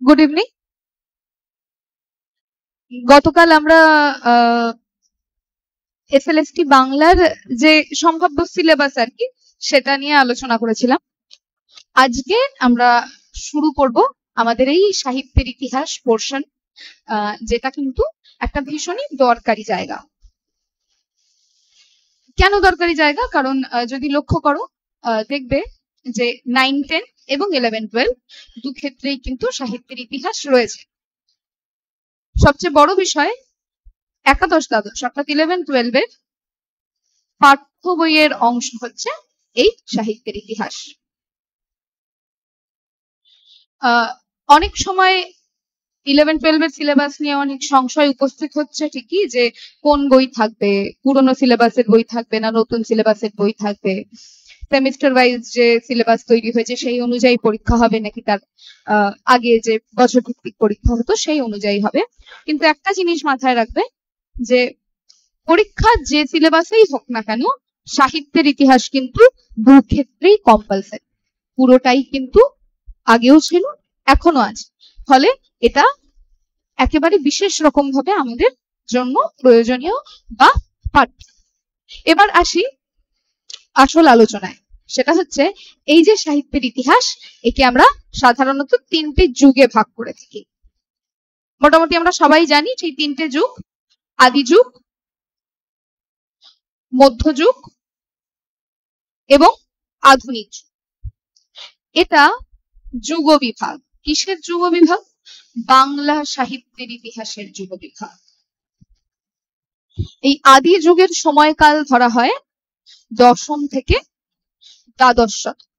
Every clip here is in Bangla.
Good evening. গতকাল আমরা এসএলএসটি বাংলার যে সম্ভাব্য সিলেবাস আর কি সেটা নিয়ে আলোচনা করেছিলাম। আজকে আমরা শুরু করব আমাদের এই সাহিত্যের ইতিহাস পোর্শন, যেটা কিন্তু একটা ভীষণই দরকারি জায়গা। কেন দরকারি জায়গা? কারণ যদি লক্ষ্য করো দেখবে যে 9, 10 এবং 11, 12 দু ক্ষেত্রেই কিন্তু সাহিত্যের ইতিহাস রয়েছে। সবচেয়ে বড় বিষয় একাদশ দ্বাদশ অর্থাৎ 11, 12 এর পাঠ্য বইয়ের অংশ হচ্ছে এই সাহিত্যের ইতিহাস। অনেক সময় 11, 12 এর সিলেবাস নিয়ে অনেক সংশয় উপস্থিত হচ্ছে ঠিকই, যে কোন বই থাকবে, পুরনো সিলেবাসের বই থাকবে না নতুন সিলেবাসের বই থাকবে, সেমিস্টার ওয়াইজ যে সিলেবাস তৈরি হয়েছে সেই অনুযায়ী পরীক্ষা হবে নাকি তার আগে যে বছর ভিত্তিক পরীক্ষা হতো সেই অনুযায়ী হবে। কিন্তু একটা জিনিস মাথায় রাখবে যে পরীক্ষা যে সিলেবাসেই হোক না কেন, সাহিত্যের ইতিহাস কিন্তু দু ক্ষেত্রেই কম্পালসারি, পুরোটাই কিন্তু আগেও ছিল এখনো আছে। ফলে এটা একেবারে বিশেষ রকম ভাবে আমাদের জন্য প্রয়োজনীয় বা পাঠ্য। এবার আসি আসল আলোচনায়, সেটা হচ্ছে এই যে সাহিত্যের ইতিহাস, একে আমরা সাধারণত তিনটে যুগে ভাগ করে থাকি। মোটামুটি আমরা সবাই জানি সেই তিনটে যুগ: আদি যুগ, মধ্যযুগ এবং আধুনিক যুগ। এটা যুগ বিভাগ। কিসের যুগ বিভাগ? বাংলা সাহিত্যের ইতিহাসের যুগ বিভাগ। এই আদি যুগের সময়কাল ধরা হয় দশম থেকে দ্বাদশ শতক।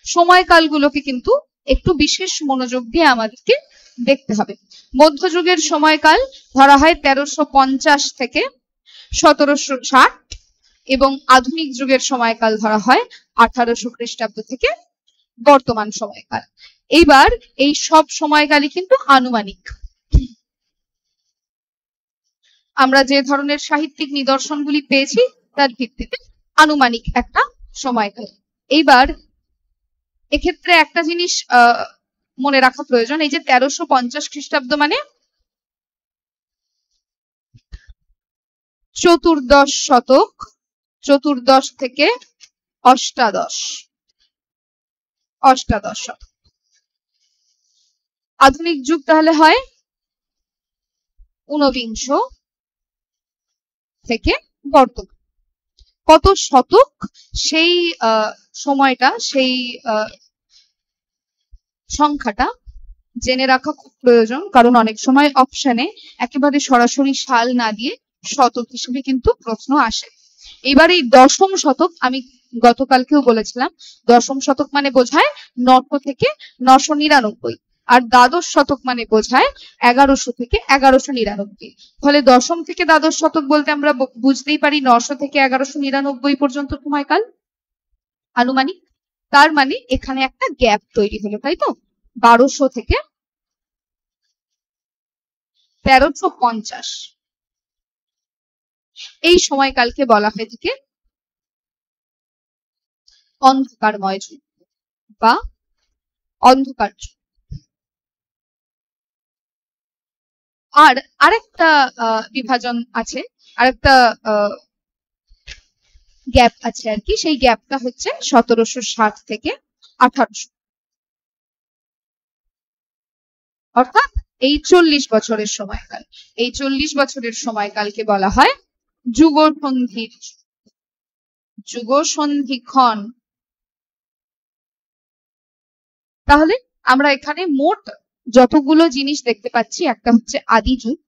সময়কালগুলোকে কিন্তু একটু বিশেষ মনোযোগ দিয়ে আমাদেরকে দেখতে হবে। মধ্যযুগের সময়কাল ধরা হয় 1350 থেকে 1760 এবং আধুনিক যুগের সময়কাল ধরা হয় 1800 খ্রিস্টাব্দ থেকে বর্তমান সময়কাল। এইবার এই সব সময়কালই কিন্তু আনুমানিক। আমরা যে ধরনের সাহিত্যিক নিদর্শনগুলি পেয়েছি তার ভিত্তিতে আনুমানিক একটা সময়কাল। এইবার এক্ষেত্রে একটা জিনিস মনে রাখা প্রয়োজন, এই যে 1350 খ্রিস্টাব্দ মানে চতুর্দশ শতক, চতুর্দশ থেকে অষ্টাদশ শতক। আধুনিক যুগ তাহলে হয় 19 থেকে বর্তমান। কত শতক সেই সময়টা, সেই সংখ্যাটা জেনে রাখা খুব প্রয়োজন, কারণ অনেক সময় অপশনে একেবারে সরাসরি সাল না দিয়ে শতক হিসেবে কিন্তু প্রশ্ন আসে। এবার এই দশম শতক, আমি গতকালকেও বলেছিলাম, দশম শতক মানে বোঝায় 900 থেকে 999, আর দ্বাদশ শতক মানে বোঝায় 1100 থেকে 1199। ফলে দশম থেকে দ্বাদশ শতক বলতে আমরা বুঝতেই পারি 900 থেকে 1199 পর্যন্ত সময়কাল আনুমানিক। তার মানে এখানে একটা গ্যাপ তৈরি হলো, তাই তো? 1200 থেকে 1350 এই সময়কালকে বলা হয়ে থাকে অন্ধকারময় যুগ বা অন্ধকার যুগ। আর আরেকটা বিভাজন আছে, আরেকটা গ্যাপ আছে আর কি, সেই গ্যাপটা হচ্ছে 1760 থেকে 1800, অর্থাৎ এই 40 বছরের সময়কাল। এই 40 বছরের সময়কালকে বলা হয় যুগসন্ধির যুগসন্ধিক্ষণ। তাহলে আমরা এখানে মোট যতগুলো জিনিস দেখতে পাচ্ছি, একটা হচ্ছে আদি যুগ,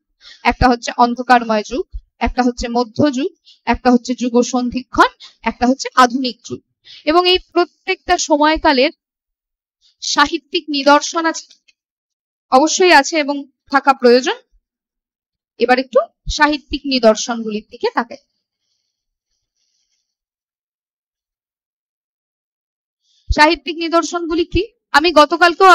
একটা হচ্ছে অন্ধকারময় যুগ, একটা হচ্ছে মধ্যযুগ, একটা হচ্ছে যুগসন্ধিক্ষণ, একটা হচ্ছে আধুনিক যুগ। এবং এই প্রত্যেকটা সময়কালের সাহিত্যিক নিদর্শন আছে, অবশ্যই আছে এবং থাকা প্রয়োজন। এবার একটু সাহিত্যিক নিদর্শনগুলির দিকে তাকাই। সাহিত্যিক নিদর্শনগুলি কি? আমি গতকালকে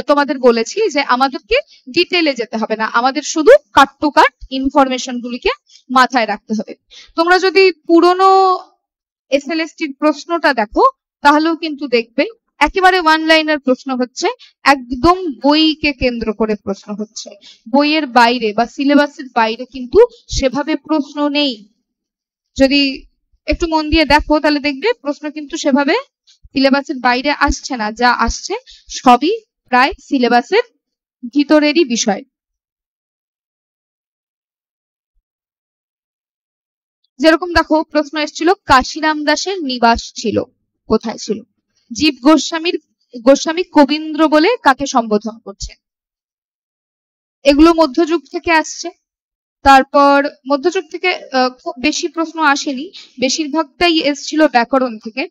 তোমাদের বলেছি যে আমাদেরকে ডিটেইলে যেতে হবে না, আমাদের শুধু কাট টু কাট ইনফরমেশন গুলিকে মাথায় রাখতে হবে। তোমরা যদি পুরনো এসএলএসটির প্রশ্নটা দেখো তাহলেও কিন্তু দেখবে একেবারে ওয়ান লাইনার প্রশ্ন হচ্ছে, একদম বইকে কেন্দ্র করে প্রশ্ন হচ্ছে, বইয়ের বাইরে বা সিলেবাসের বাইরে কিন্তু সেভাবে প্রশ্ন নেই। যদি একটু মন দিয়ে দেখো তাহলে দেখবে প্রশ্ন কিন্তু সেভাবে সিলেবাসের বাইরে আসছে না, যা আসছে সবই প্রায় সিলেবাসের ভিতরেরই বিষয়। যেরকম দেখো প্রশ্ন এসেছিল কাশিরাম দাসের নিবাস ছিল কোথায় ছিল, জীব গোস্বামী কবীন্দ্র বলে কাকে সম্বোধন করছে, এগুলো মধ্যযুগ থেকে আসছে। তারপর মধ্যযুগ থেকে খুব বেশি প্রশ্ন আসেনি, বেশিরভাগটাই এসেছিল ব্যাকরণ থেকে।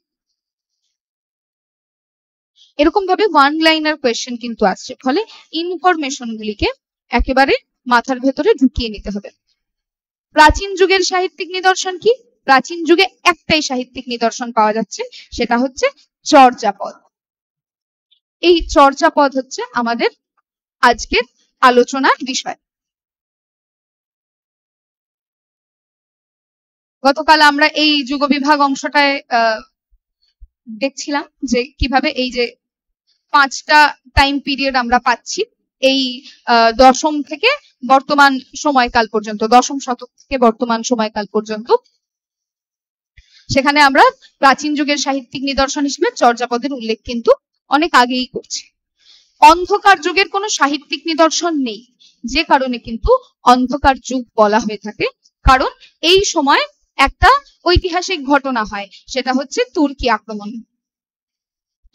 এরকম ভাবে ওয়ান লাইনার কোয়েশ্চেন কিন্তু আসছে, ফলে ইনফরমেশন গুলিকে একেবারে মাথার ভেতরে ঢুকিয়ে নিতে হবে। প্রাচীন যুগের সাহিত্যিক নিদর্শন কি? প্রাচীন যুগে একটাই সাহিত্যিক নিদর্শন পাওয়া যাচ্ছে, সেটা হচ্ছে চর্যাপদ। এই চর্যাপদ হচ্ছে আমাদের আজকের আলোচনার বিষয়। গতকাল আমরা এই যুগ বিভাগ অংশটায় দেখছিলাম যে কিভাবে এই যে 5টা টাইম পিরিয়ড আমরা পাচ্ছি, এই দশম থেকে বর্তমান সময়কাল পর্যন্ত, দশম শতক থেকে বর্তমান সময়কাল পর্যন্ত, সেখানে আমরা প্রাচীন যুগের সাহিত্যিক নিদর্শন হিসেবে চর্যাপদের উল্লেখ কিন্তু অনেক আগেই করছি। অন্ধকার যুগের কোনো সাহিত্যিক নিদর্শন নেই, যে কারণে কিন্তু অন্ধকার যুগ বলা হয়ে থাকে, কারণ এই সময় একটা ঐতিহাসিক ঘটনা হয়, সেটা হচ্ছে তুর্কি আক্রমণ।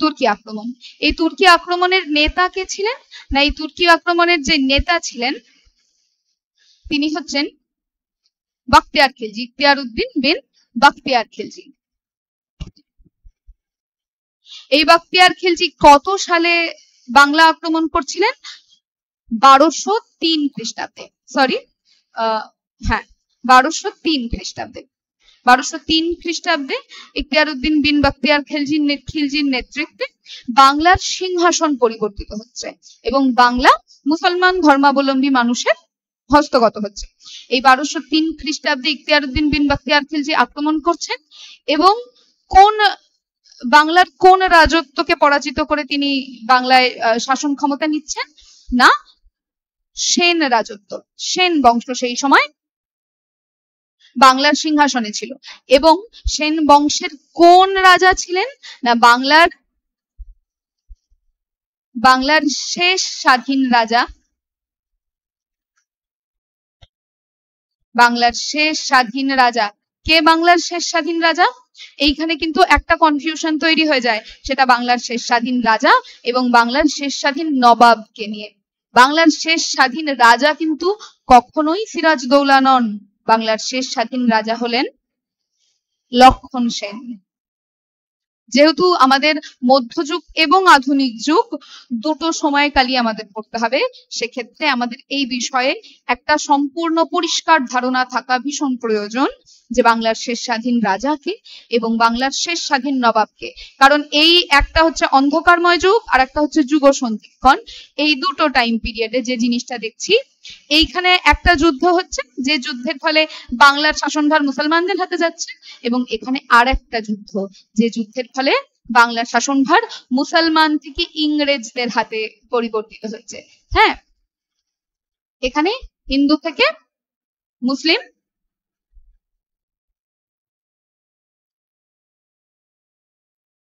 তুর্কি আক্রমণ, এই তুর্কি আক্রমণের নেতা কে ছিলেন? না, এই তুর্কি আক্রমণের যে নেতা ছিলেন তিনি হচ্ছেন বাখতিয়ার খিলজি, ইখতিয়ার উদ্দিন বিন বাখতিয়ার খিলজি। এই বাখতিয়ার খিলজি কত সালে বাংলা আক্রমণ করছিলেন? 1203 খ্রিস্টাব্দে, সরি, হ্যাঁ 1203 খ্রিস্টাব্দে। 1203 খ্রিস্টাব্দে ইখতিয়ার উদ্দিন বিন বাখতিয়ার খিলজির নেতৃত্বে বাংলার সিংহাসন পরিবর্তিত হচ্ছে এবং বাংলা মুসলমান ধর্মাবলম্বী মানুষের হস্তগত হচ্ছে। এই 1203 খ্রিস্টাব্দে ইখতিয়ার উদ্দিন বিন বাখতিয়ার খিলজি আক্রমণ করছেন এবং বাংলার কোন রাজত্বকে পরাজিত করে তিনি বাংলায় শাসন ক্ষমতা নিচ্ছেন? না, সেন রাজত্ব, সেন বংশ সেই সময় বাংলার সিংহাসনে ছিল। এবং সেন বংশের কোন রাজা ছিলেন? না, বাংলার শেষ স্বাধীন রাজা, বাংলার শেষ স্বাধীন রাজা কে? বাংলার শেষ স্বাধীন রাজা, এইখানে কিন্তু একটা কনফিউশন তৈরি হয়ে যায়, সেটা বাংলার শেষ স্বাধীন রাজা এবং বাংলার শেষ স্বাধীন নবাবকে নিয়ে। বাংলার শেষ স্বাধীন রাজা কিন্তু কখনোই সিরাজদৌলা নন, বাংলার শেষ স্বাধীন রাজা হলেন লক্ষণ সেন। যেহেতু আমাদের মধ্যযুগ এবং আধুনিক যুগ দুটো সময়কালই আমাদের পড়তে হবে, সেক্ষেত্রে আমাদের এই বিষয়ে একটা সম্পূর্ণ পরিষ্কার ধারণা থাকা ভীষণ প্রয়োজন যে বাংলার শেষ স্বাধীন রাজাকে এবং বাংলার শেষ স্বাধীন নবাবকে। কারণ এই একটা হচ্ছে অন্ধকারময় যুগ আর একটা হচ্ছে যুগ সন্ধিক্ষণ। এই দুটো টাইম পিরিয়ডে যে জিনিসটা দেখছি, এইখানে একটা যুদ্ধ হচ্ছে, যে যুদ্ধের ফলে বাংলার শাসনভার মুসলমানদের হাতে যাচ্ছে, এবং এখানে আর একটা যুদ্ধ, যে যুদ্ধের ফলে বাংলার শাসনভার মুসলমান থেকে ইংরেজদের হাতে পরিবর্তিত হচ্ছে। হ্যাঁ, এখানে হিন্দু থেকে মুসলিম,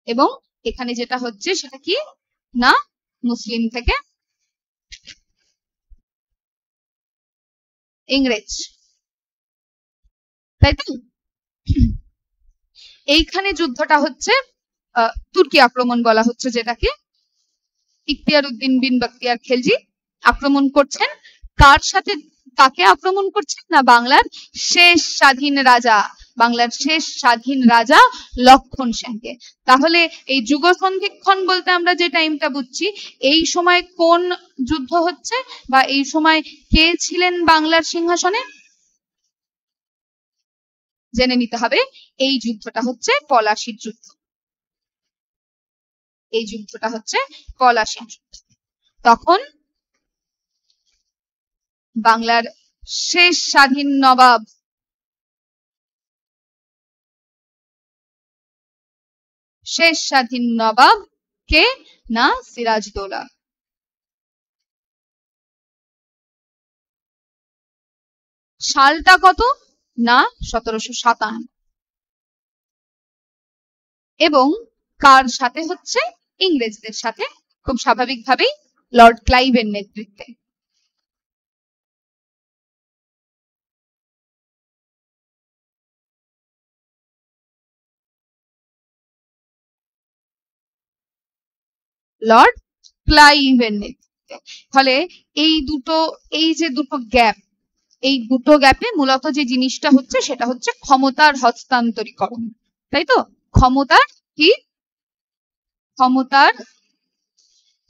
এবং এখানে যেটা হচ্ছে সেটা কি না, মুসলিম থেকে ইংরেজ, তাই তো? এইখানে যুদ্ধটা হচ্ছে তুর্কি আক্রমণ বলা হচ্ছে, যেটাকে ইখতিয়ার উদ্দিন বিন বাখতিয়ার খিলজি আক্রমণ করছেন। কার সাথে, কাকে আক্রমণ করছেন? না, বাংলার শেষ স্বাধীন রাজা, বাংলার শেষ স্বাধীন রাজা লক্ষণ সেনকে। তাহলে এই যুগ সন্ধিক্ষণ বলতে আমরা যে টাইমটা বুঝছি, এই সময় কোন যুদ্ধ হচ্ছে বা এই সময় কে ছিলেন বাংলার সিংহাসনে? জেনে নিতে হবে, এই যুদ্ধটা হচ্ছে পলাশীর যুদ্ধ। এই যুদ্ধটা হচ্ছে পলাশীর যুদ্ধ। তখন বাংলার শেষ স্বাধীন নবাব কে? না সিরাজদৌলা। সালটা কত? না 1757। এবং কার সাথে হচ্ছে? ইংরেজদের সাথে, খুব স্বাভাবিকভাবেই লর্ড ক্লাইভের নেতৃত্বে। লর্ড ক্লাইভের নেতৃত্বে। ফলে এই যে দুটো গ্যাপ, এই দুটো গ্যাপে মূলত যে জিনিসটা হচ্ছে সেটা হচ্ছে ক্ষমতার হস্তান্তরীকরণ, তাই তো? ক্ষমতার কি? ক্ষমতার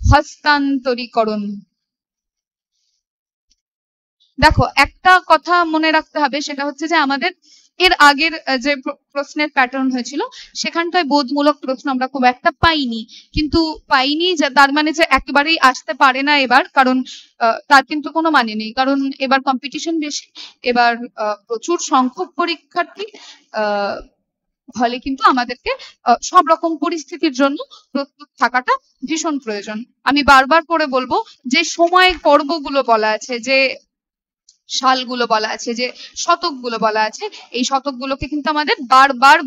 হস্তান্তরীকরণ। দেখো একটা কথা মনে রাখতে হবে, সেটা হচ্ছে যে আমাদের এর আগের যে প্রশ্নের প্যাটার্ন হয়েছিল সেখানটায় বোধমূলক প্রশ্ন আমরা খুব একটা পাইনি, কিন্তু পাইনি তার মানে যে একেবারেই আসতে পারে না এবার, কারণ তার কিন্তু কোনো মানে নেই, কারণ এবার কম্পিটিশন বেশি, এবার প্রচুর সংখ্যক পরীক্ষার্থী, ফলে কিন্তু আমাদেরকে সব রকম পরিস্থিতির জন্য প্রস্তুত থাকাটা ভীষণ প্রয়োজন। আমি বারবার করে বলবো যে সময় পর্বগুলো বলা আছে, যে সালগুলো বলা আছে, যে শতকগুলো বলা আছে, এই শতকগুলোকে কিন্তু আমাদের বারবার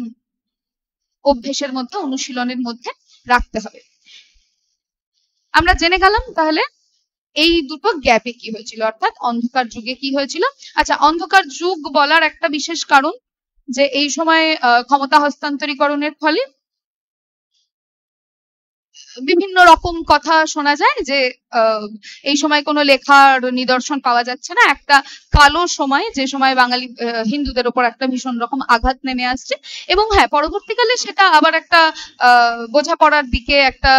অভ্যেসের মধ্যে, অনুশীলনের মধ্যে রাখতে হবে। আমরা জেনে গেলাম তাহলে এই দুটো গ্যাপে কি হয়েছিল, অর্থাৎ অন্ধকার যুগে কি হয়েছিল। আচ্ছা, অন্ধকার যুগ বলার একটা বিশেষ কারণ যে এই সময় ক্ষমতা হস্তান্তরীকরণের ফলে বিভিন্ন রকম কথা শোনা যায়, যে এই সময় কোনো লেখার নিদর্শন পাওয়া যাচ্ছে না, একটা কালো সময়, যে সময় বাঙালি হিন্দুদের উপর একটা ভীষণ রকম আঘাত নেমে আসছে। এবং হ্যাঁ, পরবর্তীকালে সেটা আবার একটা বোঝাপড়ার দিকে, একটা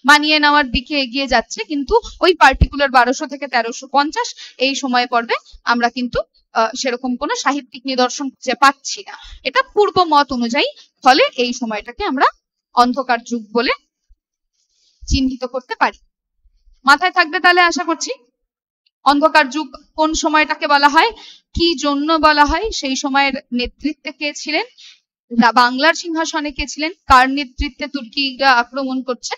মানিয়ে নেওয়ার দিকে এগিয়ে যাচ্ছে, কিন্তু ওই পার্টিকুলার 1200 থেকে 1350 এই সময় পর্বে আমরা কিন্তু সেরকম কোনো সাহিত্যিক নিদর্শন খুঁজে পাচ্ছি না, এটা পূর্ব মত অনুযায়ী। ফলে এই সময়টাকে আমরা অন্ধকার যুগ বলে চিহ্নিত করতে পারি। মাথায় থাকবে তাহলে আশা করছি। অন্ধকার যুগ কোন সময়টাকে বলা হয়, কি জন্য বলা হয়, সেই সময়ের নেতৃত্বে কে ছিলেন, বাংলার সিংহাসনে কে ছিলেন, কার নেতৃত্বে তুর্কিরা আক্রমণ করছে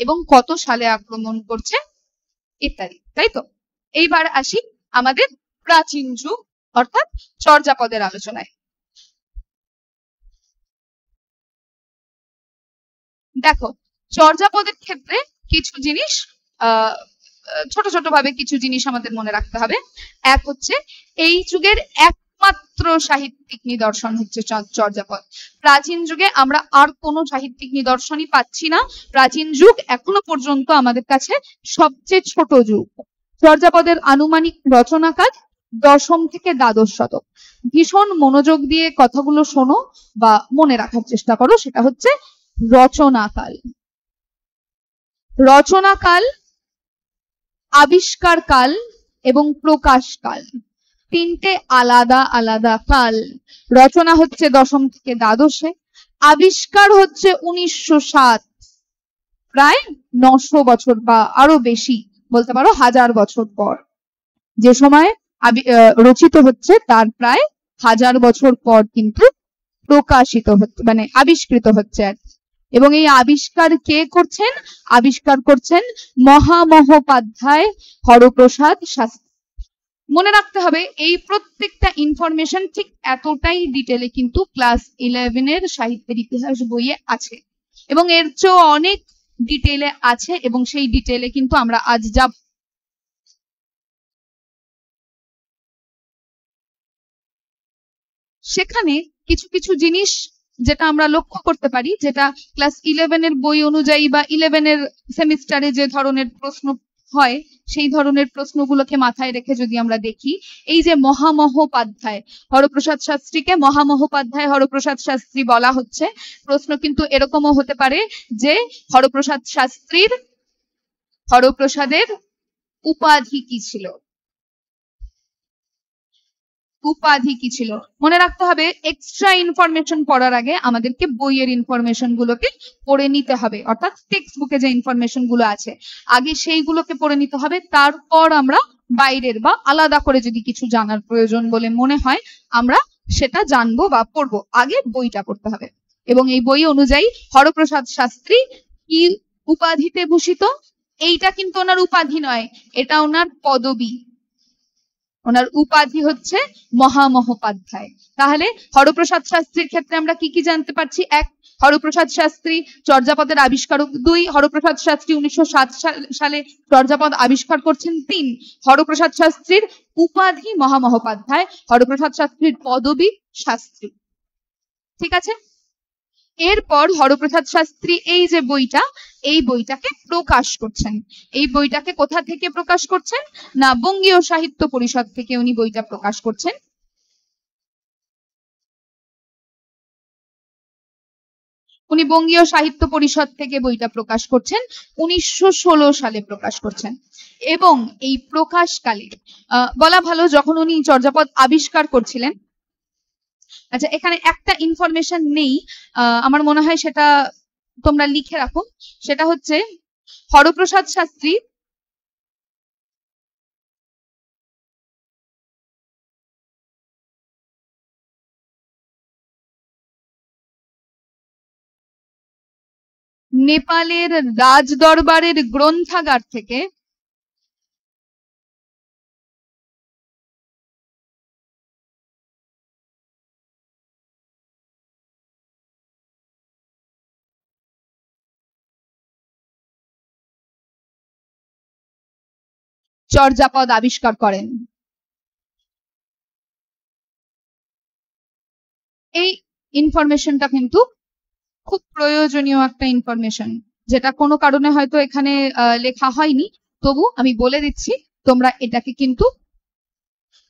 এবং কত সালে আক্রমণ করছে, ইত্যাদি, তাই তো? এইবার আসি আমাদের প্রাচীন যুগ অর্থাৎ চর্যাপদের আলোচনায়। দেখো, চর্যাপদের ক্ষেত্রে কিছু জিনিস ছোট ছোট ভাবে কিছু জিনিস আমাদের মনে রাখতে হবে। এক হচ্ছে এই যুগের একমাত্র সাহিত্যিক নিদর্শন হচ্ছে চর্যাপদ। প্রাচীন যুগে আমরা আর কোনো সাহিত্যিক নিদর্শনই পাচ্ছি না। প্রাচীন যুগ এখনো পর্যন্ত আমাদের কাছে সবচেয়ে ছোট যুগ। চর্যাপদের আনুমানিক রচনাকাল 10ম থেকে 12শ শতক। ভীষণ মনোযোগ দিয়ে কথাগুলো শোনো বা মনে রাখার চেষ্টা করো, সেটা হচ্ছে রচনাকাল। রচনাকাল, আবিষ্কার কাল এবং প্রকাশ কাল, তিনটে আলাদা আলাদা কাল। রচনা হচ্ছে 10ম থেকে 12শে, আবিষ্কার হচ্ছে 1907, প্রায় 900 বছর বা আরো বেশি, বলতে পারো 1000 বছর পর। যে সময় রচিত হচ্ছে তার প্রায় 1000 বছর পর কিন্তু প্রকাশিত হচ্ছে, মানে আবিষ্কৃত হচ্ছে আর। এবং এই আবিষ্কার কে করছেন? আবিষ্কার করছেন মহামহোপাধ্যায় হরপ্রসাদ শাস্ত্রী। মনে রাখতে হবে এই প্রত্যেকটা ইনফরমেশন ঠিক এতটাই ডিটেলে কিন্তু ক্লাস 11-এর সাহিত্যের ইতিহাস বইয়ে আছে, এবং এর চেয়েও অনেক ডিটেলে আছে, এবং সেই ডিটেলে কিন্তু আমরা আজ যাব। সেখানে কিছু কিছু জিনিস যেটা আমরা লক্ষ্য করতে পারি, যেটা ক্লাস 11-এর বই অনুযায়ী বা 11-এর সেমিস্টারে যে ধরনের প্রশ্ন হয়, সেই ধরনের প্রশ্নগুলোকে মাথায় রেখে যদি আমরা দেখি, এই যে মহামহোপাধ্যায় হরপ্রসাদ শাস্ত্রীকে মহামহোপাধ্যায় হরপ্রসাদ শাস্ত্রী বলা হচ্ছে, প্রশ্ন কিন্তু এরকমও হতে পারে যে হরপ্রসাদের উপাধি কি ছিল, উপাধি কি ছিল। মনে রাখতে হবে এক্সট্রা ইনফরমেশন পড়ার আগে আমাদেরকে বইয়ের ইনফরমেশন গুলোকে পড়ে নিতে হবে, অর্থাৎ টেক্সট বুকে যে ইনফরমেশন গুলো আছে আগে সেইগুলোকে পড়ে নিতে হবে, তারপর আমরা বাইরের বা আলাদা করে যদি কিছু জানার প্রয়োজন বলে মনে হয় আমরা সেটা জানবো বা পড়বো, আগে বইটা পড়তে হবে। এবং এই বই অনুযায়ী হরপ্রসাদ শাস্ত্রী কি উপাধিতে ভূষিত? এইটা কিন্তু ওনার উপাধি নয়, এটা ওনার পদবী। ওনার উপাধি হচ্ছে মহামহোপাধ্যায়। তাহলে হরপ্রসাদ শাস্ত্রীর ক্ষেত্রে আমরা কি কি জানতে পারছি? এক, হরপ্রসাদ শাস্ত্রী চর্যাপদের আবিষ্কারক। দুই, হরপ্রসাদ শাস্ত্রী 1907 সালে চর্যাপদ আবিষ্কার করছেন। তিন, হরপ্রসাদ শাস্ত্রীর উপাধি মহামহোপাধ্যায়, হরপ্রসাদ শাস্ত্রীর পদবী শাস্ত্রী। ঠিক আছে? এরপর হরপ্রসাদ শাস্ত্রী এই যে বইটা, এই বইটাকে প্রকাশ করছেন। এই বইটাকে কোথা থেকে প্রকাশ করছেন? না, বঙ্গীয় সাহিত্য পরিষদ থেকে উনি বইটা প্রকাশ করছেন। উনি বঙ্গীয় সাহিত্য পরিষদ থেকে বইটা প্রকাশ করছেন, 1916 সালে প্রকাশ করছেন। এবং এই প্রকাশকালে বলা ভালো, যখন উনি চর্যাপদ আবিষ্কার করছিলেন, আচ্ছা এখানে একটা ইনফরমেশন নেই, আমার মনে হয় সেটা তোমরা লিখে রাখো। সেটা হচ্ছে হরপ্রসাদ শাস্ত্রী নেপালের রাজদরবারের গ্রন্থাগার থেকে চর্যাপদ আবিষ্কার করেন। এই ইনফরমেশনটা কিন্তু খুব প্রয়োজনীয় একটা ইনফরমেশন, যেটা কোনো কারণে হয়তো এখানে লেখা হয়নি, তবু আমি বলে দিচ্ছি, তোমরা এটাকে কিন্তু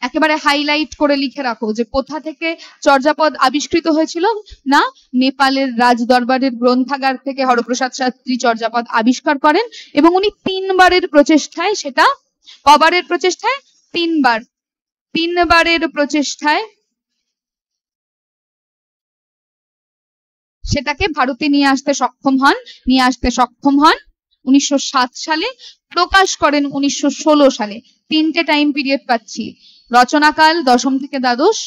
একেবারে হাইলাইট করে লিখে রাখো যে কোথা থেকে চর্যাপদ আবিষ্কৃত হয়েছিল। না, নেপালের রাজদরবারের গ্রন্থাগার থেকে হরপ্রসাদ শাস্ত্রী চর্যাপদ আবিষ্কার করেন এবং উনি 3 বারের প্রচেষ্টায়, সেটা কবারের প্রচেষ্টায়? 3 বার। 3 বারের প্রচেষ্টায় সেটাকে ভারতে নিয়ে আসতে সক্ষম হন। 1907 সালে, প্রকাশ করেন 1916 সালে। 3টে টাইম পিরিয়ড পাচ্ছি, রচনাকাল ১০ম থেকে দ্বাদশ,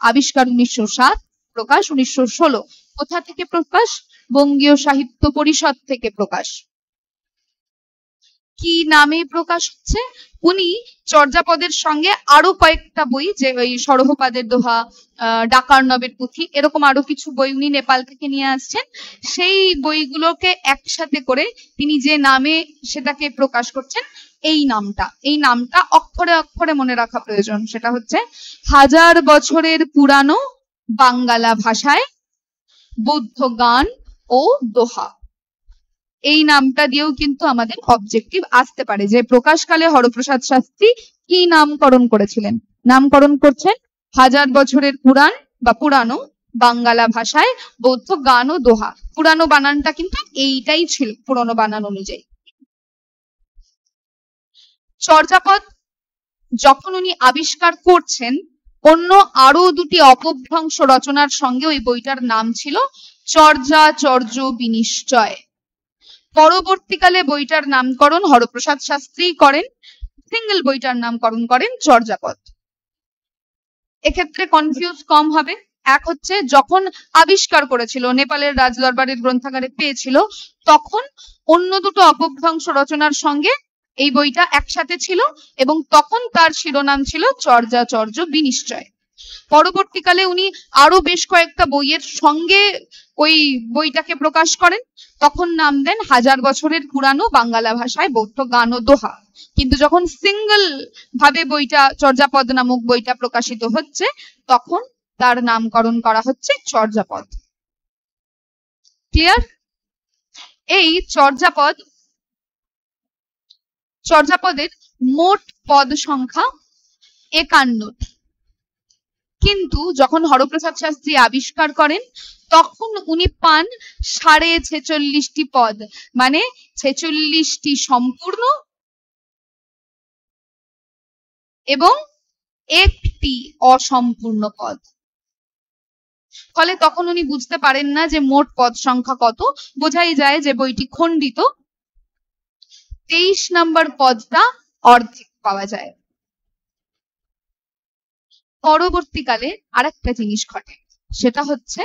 আবিষ্কার 1907, প্রকাশ 1916। কোথা থেকে প্রকাশ? বঙ্গীয় সাহিত্য পরিষদ থেকে প্রকাশ। কি নামে প্রকাশ হচ্ছে? উনি চর্যাপদের সঙ্গে আরো কয়েকটা বই, যে ওই সরহপাদের দোহা, ডাকার্ণবের পুঁথি, এরকম আরো কিছু বই উনি নেপাল থেকে নিয়ে আসছেন। সেই বইগুলোকে একসাথে করে তিনি যে নামে সেটাকে প্রকাশ করছেন, এই নামটা অক্ষরে অক্ষরে মনে রাখা প্রয়োজন। সেটা হচ্ছে 1000 বছরের পুরানো বাঙ্গালা ভাষায় বৌদ্ধ গান ও দোহা। এই নামটা দিয়েও কিন্তু আমাদের অবজেক্টিভ আসতে পারে যে প্রকাশকালে হরপ্রসাদ শাস্ত্রী কি নামকরণ করেছিলেন। নামকরণ করছেন 1000 বছরের পুরাণ বা পুরানো বাঙ্গালা ভাষায় বৌদ্ধ গান ও দোহা। পুরানো বানানটা কিন্তু এইটাই ছিল, পুরনো বানান অনুযায়ী। চর্যাপদ যখন উনি আবিষ্কার করছেন, অন্য আরো দুটি অপভ্রংশ রচনার সঙ্গে ওই বইটার নাম ছিল চর্যাচর্য বিনিশ্চয়। পরবর্তীকালে বইটার নামকরণ হরপ্রসাদ শাস্ত্রী করেন, সিঙ্গেল বইটার নামকরণ করেন চর্যাপদ। এক্ষেত্রে কনফিউজ কম হবে। এক হচ্ছে যখন আবিষ্কার করেছিল, নেপালের রাজদরবারের গ্রন্থাগারে পেয়েছিল, তখন অন্য দুটো অপভ্রংশ রচনার সঙ্গে এই বইটা একসাথে ছিল এবং তখন তার শিরোনাম ছিল চর্যাচর্য বিনিশ্চয়। পরবর্তীকালে উনি আরো বেশ কয়েকটা বইয়ের সঙ্গে ওই বইটাকে প্রকাশ করেন, তখন নাম দেন 1000 বছরের পুরানো বাঙ্গালা ভাষায় বৌদ্ধ গান ও দোহা। কিন্তু যখন সিঙ্গেল ভাবে বইটা, চর্যাপদ নামক বইটা প্রকাশিত হচ্ছে, তখন তার নামকরণ করা হচ্ছে চর্যাপদ। ক্লিয়ার? এই চর্যাপদের মোট পদ সংখ্যা 51। কিন্তু যখন হরপ্রসাদ শাস্ত্রী আবিষ্কার করেন, তখন উনি পান 46.5টি পদ, মানে 46টি সম্পূর্ণ এবং একটি অসম্পূর্ণ পদ। ফলে তখন উনি বুঝতে পারেন না যে মোট পদ সংখ্যা কত। বোঝাই যায় যে বইটি খণ্ডিত। 23 নম্বর পদটা অর্ধেক পাওয়া যায়। পরবর্তীকালে আরেকটা জিনিস ঘটে, সেটা হচ্ছে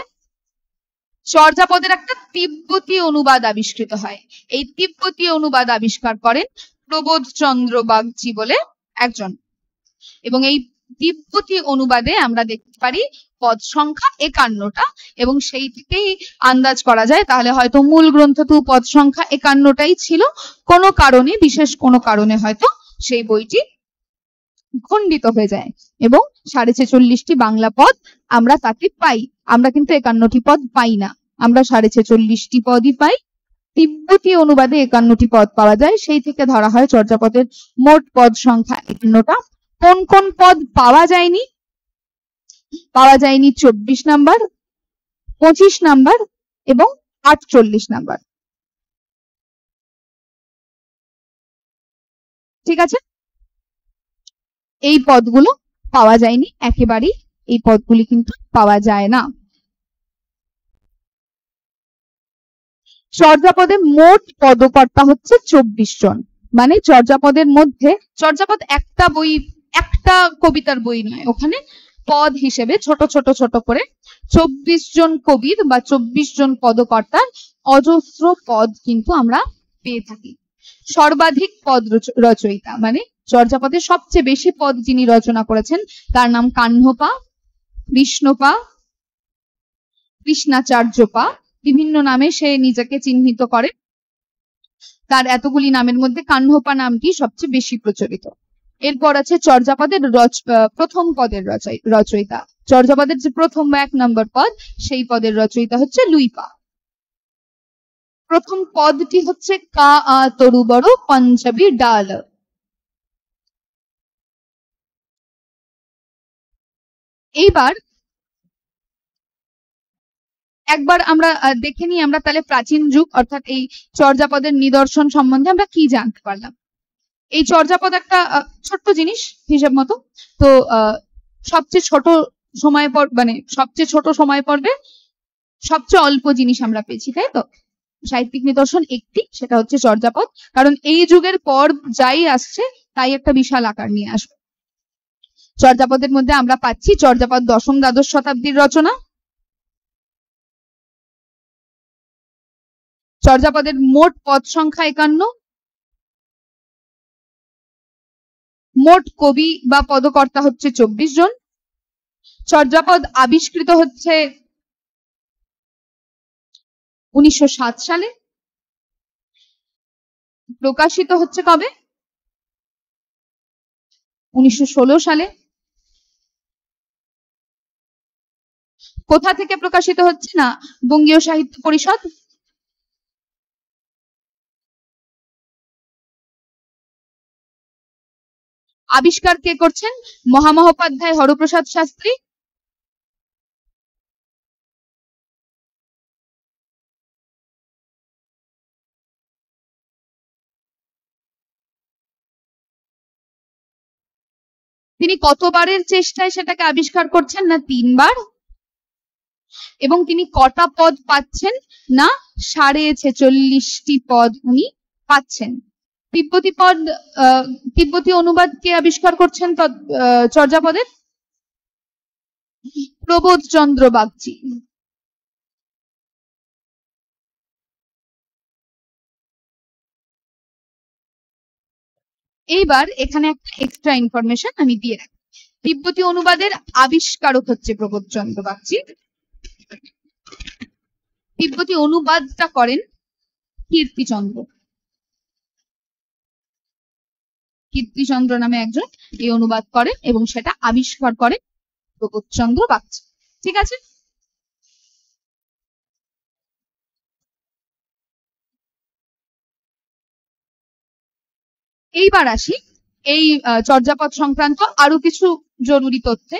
চর্যাপদের একটা তিব্বতী অনুবাদ আবিষ্কৃত হয়। এই তিব্বতী অনুবাদ আবিষ্কার করেন প্রবোধচন্দ্র বাগচি বলে একজন, এবং এই তিব্বতী অনুবাদে আমরা দেখতে পারি পদ সংখ্যা 51টা, এবং সেই থেকেই আন্দাজ করা যায় তাহলে হয়তো মূল গ্রন্থতেও পদ সংখ্যা 51টাই ছিল, কোনো কারণে, বিশেষ কোনো কারণে হয়তো সেই বইটি খণ্ডিত হয়ে যায় এবং 46.5টি বাংলা পদ আমরা তাতে পাই। আমরা কিন্তু 51টি পদ পাই না, আমরা 46.5টি পদই পাই। তিব্বতী অনুবাদে 51টি পদ পাওয়া যায়, সেই থেকে ধরা হয় চর্যাপদের মোট পদ সংখ্যা 51টা। কোন কোন পদ পাওয়া যায়নি? পাওয়া যায়নি 24 নাম্বার, 25 নাম্বার এবং 48 নাম্বার। ঠিক আছে, এই পদগুলো পাওয়া যায়নি একেবারেই, এই পদগুলি কিন্তু পাওয়া যায় না। চর্যাপদে মোট পদকর্তা হচ্ছে 24 জন, মানে চর্যাপদের মধ্যে, চর্যাপদ একটা বই, একটা কবিতার বই নয়, ওখানে পদ হিসেবে ছোট ছোট ছোট করে 24 জন কবির বা 24 জন পদকর্তার অজস্র পদ কিন্তু আমরা পেয়ে থাকি। সর্বাধিক পদ রচয়িতা, মানে চর্যাপদের সবচেয়ে বেশি পদ যিনি রচনা করেছেন তার নাম কাহ্নপা, কৃষ্ণপা, কৃষ্ণাচার্যপা, বিভিন্ন নামে সে নিজেকে চিহ্নিত করে। তার এতগুলি নামের মধ্যে কাহ্নপা নামটি সবচেয়ে বেশি প্রচলিত। এরপর আছে চর্যাপদের প্রথম পদের রচয়িতা। চর্যাপদের যে প্রথম বা 1 নম্বর পদ, সেই পদের রচয়িতা হচ্ছে লুইপা। প্রথম পদটি হচ্ছে কা আ তরু বড় পঞ্জাবি ডাল। এইবার একবার আমরা দেখে নিই আমরা তাহলে প্রাচীন যুগ অর্থাৎ এই চর্যাপদের নিদর্শন সম্বন্ধে আমরা কি জানতে পারলাম। এই চর্যাপদ একটা ছোট্ট জিনিস হিসেব মতো, তো সবচেয়ে ছোট সময় পর, মানে সবচেয়ে ছোট সময় পর্বে সবচেয়ে অল্প জিনিস আমরা পেয়েছি, তাই তো? সাহিত্যিক নিদর্শন একটি, সেটা হচ্ছে চর্যাপদ, কারণ এই যুগের পর যাই আসছে তাই একটা বিশাল আকার নিয়ে আসবে। চর্যাপদের মধ্যে আমরা পাচ্ছি চর্যাপদ 10ম দ্বাদশ শতাব্দীর রচনা। চর্যাপদের মোট পদ সংখ্যা 51, মোট কবি বা পদকর্তা হচ্ছে 24 জন। চর্যাপদ আবিষ্কৃত হচ্ছে 1907 সালে, প্রকাশিত হচ্ছে কবে? 1916 সালে। কোথা থেকে প্রকাশিত হচ্ছে? না, বঙ্গীয় সাহিত্য পরিষদ। আবিষ্কার কে করছেন? মহামহোপাধ্যায় হরপ্রসাদ শাস্ত্রী। তিনি কতবারের চেষ্টায় সেটাকে আবিষ্কার করছেন? না, 3 বার। এবং তিনি কটা পদ পাচ্ছেন? না, 46.5টি পদ উনি পাচ্ছেন। তিব্বতী অনুবাদ কে আবিষ্কার করছেন চর্যাপদের? প্রবোধচন্দ্র বাগচি। এইবার এখানে একটা এক্সট্রা ইনফরমেশন আমি দিয়ে রাখি। তিব্বতী অনুবাদের আবিষ্কারক হচ্ছে প্রবোধচন্দ্র বাগচি। তিব্বতী অনুবাদটা করেন কীর্তিচন্দ্র। কীর্তিচন্দ্র নামে একজন এই অনুবাদ করেন এবং সেটা আবিষ্কার করেন প্রবোধচন্দ্র বাগচি। ঠিক আছে, এইবার আসি এই চর্যাপদ সংক্রান্ত আরো কিছু জরুরি তথ্যে।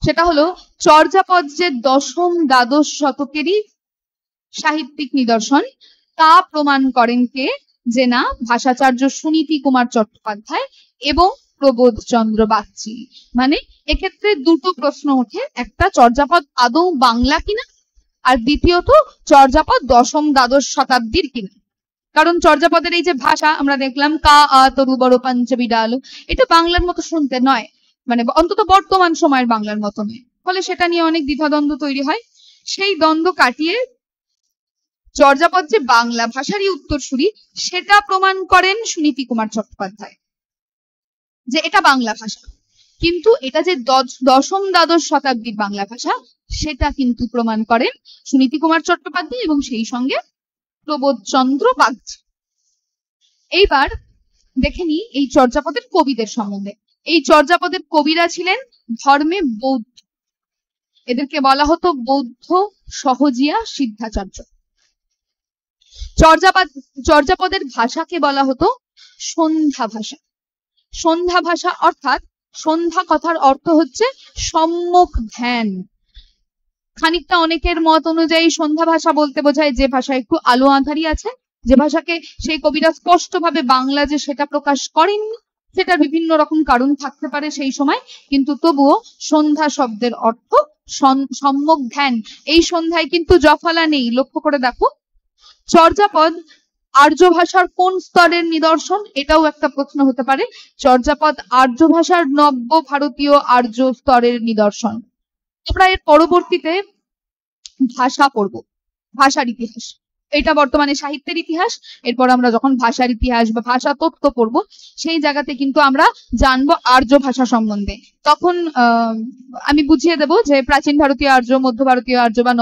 সেটা হলো চর্যাপদ যে 10ম দ্বাদশ শতকেরই সাহিত্যিক নিদর্শন, তা প্রমাণ করেন কে? যে না, ভাষাচার্য সুনীতি কুমার চট্টোপাধ্যায় এবং প্রবোধচন্দ্র বাগচি। মানে এক্ষেত্রে দুটো প্রশ্ন ওঠে, একটা চর্যাপদ আদৌ বাংলা কিনা, আর দ্বিতীয়ত চর্যাপদ 10ম দ্বাদশ শতাব্দীর কিনা। কারণ চর্যাপদের এই যে ভাষা আমরা দেখলাম কা আ তরু বড় পঞ্জাবি ডাল, এটা বাংলার মতো শুনতে নয়, মানে অন্তত বর্তমান সময়ের বাংলার মতো নয়। ফলে সেটা নিয়ে অনেক দ্বিধাদ্বন্দ্ব তৈরি হয়। সেই দ্বন্দ্ব কাটিয়ে চর্যাপদ যে বাংলা ভাষারই উত্তরসূরি সেটা প্রমাণ করেন সুনীতি কুমার চট্টোপাধ্যায়, যে এটা বাংলা ভাষা। কিন্তু এটা যে দশম দ্বাদশ শতাব্দীর বাংলা ভাষা সেটা কিন্তু প্রমাণ করেন সুনীতি কুমার চট্টোপাধ্যায় এবং সেই সঙ্গে প্রবোধচন্দ্র বাগচি। এইবার দেখে নি এই চর্যাপদের কবিদের সম্বন্ধে। এই চর্যাপদের কবিরা ছিলেন ধর্মে বৌদ্ধ, এদেরকে বলা হতো বৌদ্ধ সহজিয়া সিদ্ধাচার্য। চর্যাপদের ভাষাকে বলা হতো সন্ধ্যা ভাষা। সন্ধ্যা ভাষা অর্থাৎ সন্ধ্যা কথার অর্থ হচ্ছে সম্যক ধ্যান। খানিকটা অনেকের মত অনুযায়ী সন্ধ্যা ভাষা বলতে বোঝায় যে ভাষা একটু আলো আঁধারি আছে, যে ভাষাকে সেই কবিরা স্পষ্টভাবে বাংলা যে সেটা প্রকাশ করেননি, সেটার বিভিন্ন রকম কারণ থাকতে পারে সেই সময়, কিন্তু তবুও সন্ধ্যা শব্দের অর্থ সম্যক ধ্যান। এই সন্ধ্যায় কিন্তু জফলা নেই, লক্ষ্য করে দেখো। চর্যাপদ আর্য ভাষার কোন স্তরের নিদর্শন, এটাও একটা প্রশ্ন হতে পারে। চর্যাপদ আর্য ভাষার নব্য ভারতীয় আর্য স্তরের নিদর্শন। আমরা এর পরবর্তীতে ভাষা পড়ব, ভাষার ইতিহাস। এটা বর্তমানে সাহিত্যের ইতিহাস। এরপর আমরা যখন ভাষার ইতিহাস বা ভাষা তত্ত্ব পড়বো সেই জায়গাতে কিন্তু আমরা জানবো আর্য ভাষা সম্বন্ধে। তখন আমি বুঝিয়ে দেব যে প্রাচীন ভারতীয় আর্য, মধ্য ভারতীয় আর্য বা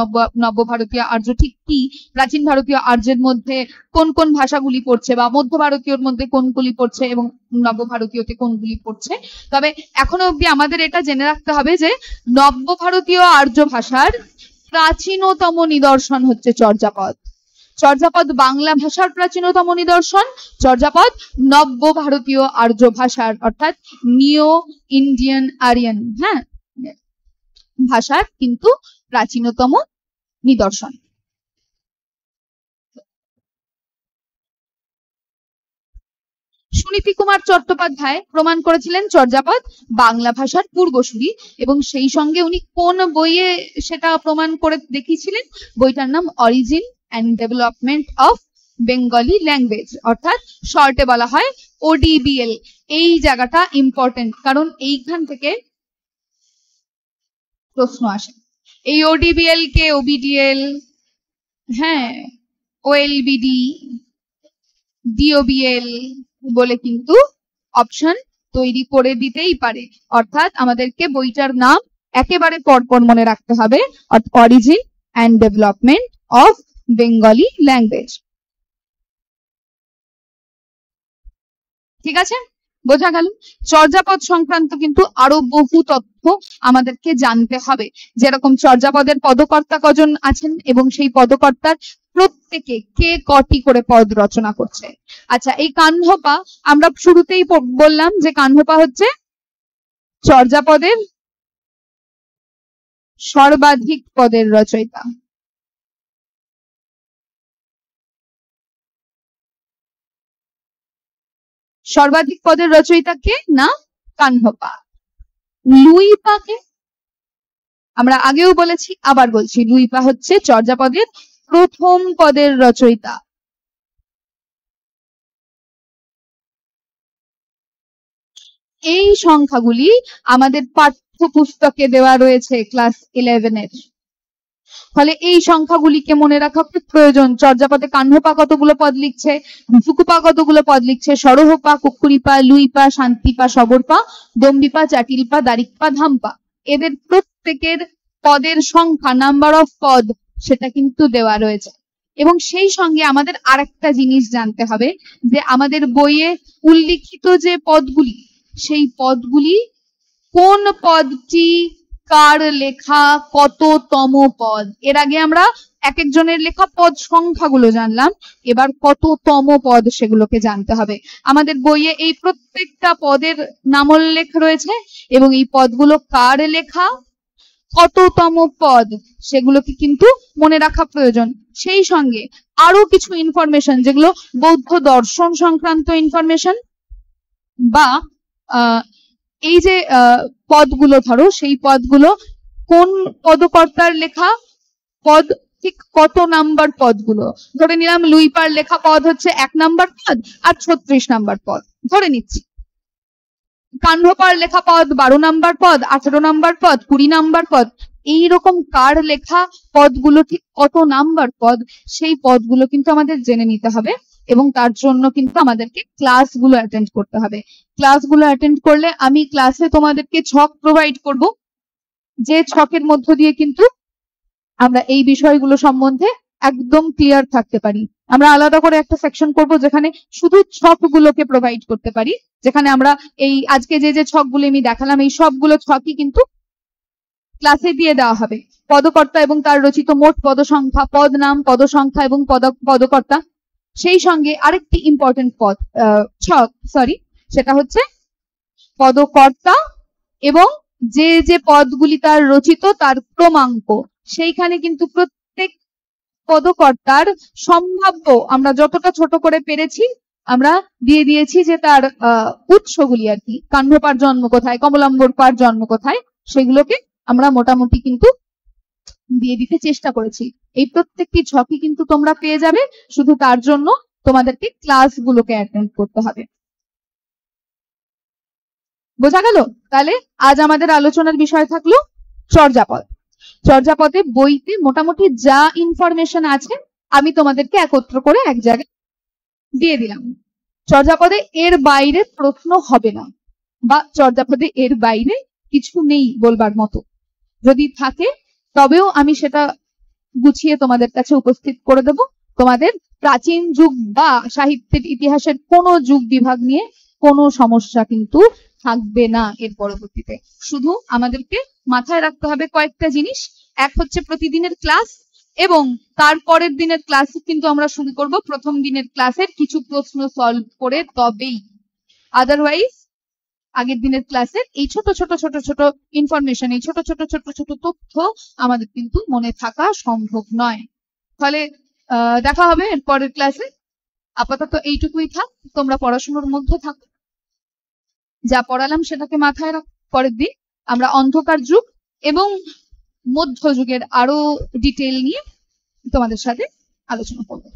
নব্য ভারতীয় আর্য ঠিক কি, প্রাচীন ভারতীয় আর্যের মধ্যে কোন কোন ভাষাগুলি পড়ছে বা মধ্য ভারতীয়র মধ্যে কোনগুলি পড়ছে এবং নব্য ভারতীয়তে কোনগুলি পড়ছে। তবে এখনো অব্দি আমাদের এটা জেনে রাখতে হবে যে নব্য ভারতীয় আর্য ভাষার প্রাচীনতম নিদর্শন হচ্ছে চর্যাপদ। চর্যাপদ বাংলা ভাষার প্রাচীনতম নিদর্শন, চর্যাপদ নব্য ভারতীয় আর্য ভাষার অর্থাৎ নিও ইন্ডিয়ান আরিয়ান ভাষার কিন্তু প্রাচীনতম নিদর্শন। সুনীতি কুমার চট্টোপাধ্যায় প্রমাণ করেছিলেন চর্যাপদ বাংলা ভাষার পূর্বসূরি, এবং সেই সঙ্গে উনি কোন বইয়ে সেটা প্রমাণ করে দেখিয়েছিলেন? বইটার নাম origin and Development of Bengali Language, অর্থাৎ শর্টে বলা হয় ODBL। এই জায়গাটা ইম্পর্টেন্ট, কারণ এইখান থেকে প্রশ্ন আসে। এই ODBL কে OBDL, OLBD, DOBL বলে কিন্তু অপশন তৈরি করে দিতেই পারে। অর্থাৎ আমাদেরকে বইটার নাম একেবারে পরপর মনে রাখতে হবে, origin and Development of Bengali language. ঠিক আছে, বোঝা গেল? চর্যাপদ সংক্রান্ত কিন্তু আরো বহু তথ্য আমাদেরকে জানতে হবে, যেরকম চর্যাপদের পদকর্তা কজন আছেন এবং সেই পদকর্তার প্রত্যেকে কে কটি করে পদ রচনা করছে। আচ্ছা, এই কাহ্নপা আমরা শুরুতেই বললাম যে কাহ্নপা হচ্ছে চর্যাপদের সর্বাধিক পদের রচয়িতা। সর্বাধিক পদের রচয়িতা কে? না কাহ্নপা। লুইপাকে আমরা আগেও বলেছি, আবার বলছি, লুইপা হচ্ছে চর্যাপদের প্রথম পদের রচয়িতা। এই সংখ্যাগুলি আমাদের পাঠ্যপুস্তকে দেওয়া রয়েছে ক্লাস 11 এর। ফলে এই সংখ্যাগুলিকে মনে রাখা খুব প্রয়োজন। চর্যাপদে কাহ্নপা কতগুলো পদ লিখছে, ফুকুপা কতগুলো পদ লিখছে, সরহপা, কুকুরিপা, লুইপা, শান্তিপা, সবরপা, দম্বিপা, চাটিলপা, দারিকপা, ধামপা, এদের প্রত্যেকের পদের সংখ্যা, নাম্বার অফ পদ, সেটা কিন্তু দেওয়া রয়েছে। এবং সেই সঙ্গে আমাদের আরেকটা জিনিস জানতে হবে যে আমাদের বইয়ে উল্লিখিত যে পদগুলি, সেই পদগুলি কোন পদটি কার লেখা, কততম পদ। এর আগে আমরা এক একজনের লেখা পদ সংখ্যাগুলো জানলাম, এবার কততম পদ সেগুলোকে জানতে হবে। আমাদের বইয়ে এই প্রত্যেকটা পদের নামোল্লেখ রয়েছে এবং এই পদগুলো কার লেখা, কততম পদ, সেগুলোকে কিন্তু মনে রাখা প্রয়োজন। সেই সঙ্গে আরো কিছু ইনফরমেশন যেগুলো বৌদ্ধ দর্শন সংক্রান্ত ইনফরমেশন, বা এই যে পদগুলো ধরো, সেই পদগুলো কোন পদকর্তার লেখা পদ, ঠিক কত নাম্বার পদগুলো। ধরে নিলাম লুইপার লেখা পদ হচ্ছে 1 নাম্বার পদ আর 36 নাম্বার পদ, ধরে নিচ্ছি। কাণ্ড লেখা পদ 12 নাম্বার পদ, 18 নাম্বার পদ, 20 নাম্বার পদ, এইরকম কার লেখা পদগুলো ঠিক কত নাম্বার পদ, সেই পদগুলো কিন্তু আমাদের জেনে নিতে হবে এবং তার জন্য কিন্তু আমাদেরকে ক্লাসগুলো অ্যাটেন্ড করতে হবে। ক্লাসগুলো অ্যাটেন্ড করলে আমি ক্লাসে তোমাদেরকে ছক প্রোভাইড করব, যে ছকের মধ্য দিয়ে কিন্তু আমরা এই বিষয়গুলো সম্বন্ধে একদম ক্লিয়ার থাকতে পারি। আমরা আলাদা করে একটা সেকশন করব যেখানে শুধু ছকগুলোকে প্রোভাইড করতে পারি, যেখানে আমরা এই আজকে যে ছকগুলো আমি দেখালাম এই সবগুলো ছকই কিন্তু ক্লাসে দিয়ে দেওয়া হবে। পদকর্তা এবং তার রচিত মোট পদ সংখ্যা, পদ নাম, পদ সংখ্যা এবং পদকর্তা, সেই সঙ্গে আরেকটি ইম্পর্টেন্ট ছক সেটা হচ্ছে পদকর্তা এবং যে পদগুলি তার রচিত তার ক্রমাঙ্ক। সেইখানে কিন্তু প্রত্যেক পদকর্তার সম্ভাব্য আমরা যতটা ছোট করে পেরেছি আমরা দিয়ে দিয়েছি যে তার উৎসগুলি আর কি, কাণ্ড জন্ম কোথায়, কমলাম্বর পার জন্ম কোথায়, সেগুলোকে আমরা মোটামুটি কিন্তু দিয়ে দিতে চেষ্টা করেছি। এই প্রত্যেকটি ছকই কিন্তু তোমরা পেয়ে যাবে, শুধু তার জন্য তোমাদেরকে ক্লাসগুলোকে অ্যাটেন্ড করতে হবে। বোঝা গেল? তাহলে আজ আমাদের আলোচনার বিষয় থাকলো চর্যাপদ। চর্যাপদে বইতে মোটামুটি যা ইনফরমেশন আছে আমি তোমাদেরকে একত্র করে এক জায়গায় দিয়ে দিলাম। চর্যাপদে এর বাইরে প্রশ্ন হবে না, বা চর্যাপদে এর বাইরে কিছু নেই বলবার মতো। যদি থাকে তবেও আমি সেটা গুছিয়ে তোমাদের কাছে উপস্থিত করে দেব। তোমাদের প্রাচীন যুগ বা সাহিত্যের ইতিহাসের কোনো যুগ বিভাগ নিয়ে কোনো সমস্যা কিন্তু থাকবে না এর পরবর্তীতে। শুধু আমাদেরকে মাথায় রাখতে হবে কয়েকটা জিনিস। এক হচ্ছে প্রতিদিনের ক্লাস, এবং তারপরের দিনের ক্লাস কিন্তু আমরা শুরু করব প্রথম দিনের ক্লাসের কিছু প্রশ্ন সলভ করে তবেই। আদারওয়াইজ আগের দিনের ক্লাসের এই ছোট ছোট ইনফরমেশন, এই ছোট ছোট তথ্য আমাদের কিন্তু মনে থাকা সম্ভব নয়। ফলে দেখা হবে এর পরের ক্লাসে। আপাতত এইটুকুই থাক, তোমরা পড়াশোনার মধ্যে থাকো, যা পড়ালাম সেটাকে মাথায় রাখ। পরের দিন আমরা অন্ধকার যুগ এবং মধ্যযুগের আরো ডিটেল নিয়ে তোমাদের সাথে আলোচনা করবো।